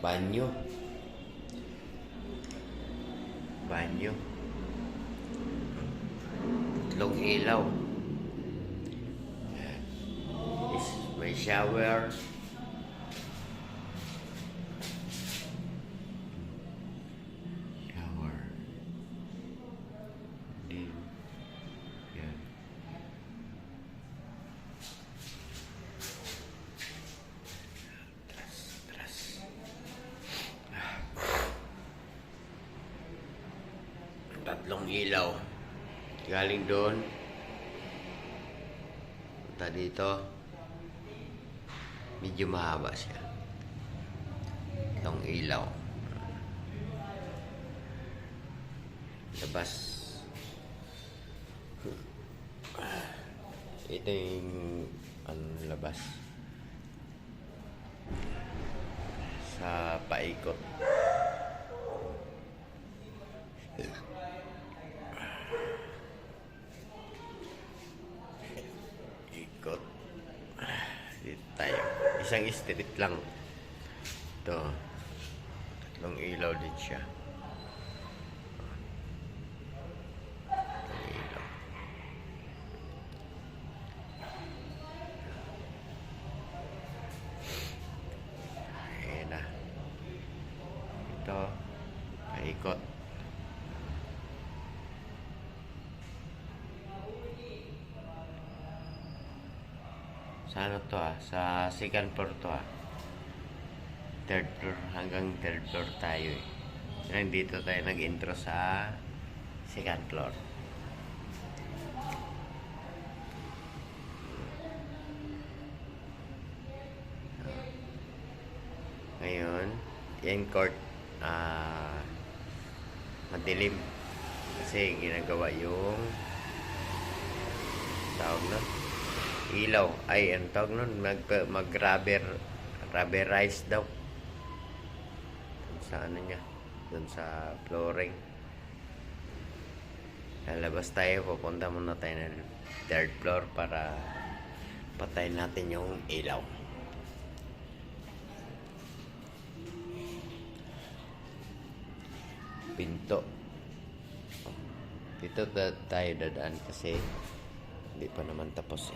Banyo. Banyo. Tatlong ilaw. May shower. Shower. Din. Yan. Tras. Tatlong ilaw. Galing doon. Punta dito. Medyo mahaba siya. Tatlong ilaw. Labas. Ito yung labas. Sa paikot. Ikot. Dito tayo. Isang street lang. Ito. Tatlong ilaw din siya. Tatlong ilaw. Ayan na. Ito. Paikot. Sa ano to sa second floor to third floor, hanggang third floor tayo dito tayo nag-intro sa second floor. Ngayon yan court, madilim kasi ginagawa yung tawag na ilaw, ay ang tawag nun, rubberize daw dun sa ano niya, dun sa flooring. Lalabas tayo, pupunta muna tayo ng third floor para patayin natin yung ilaw. Pinto dito tayo dadaan kasi hindi pa naman tapos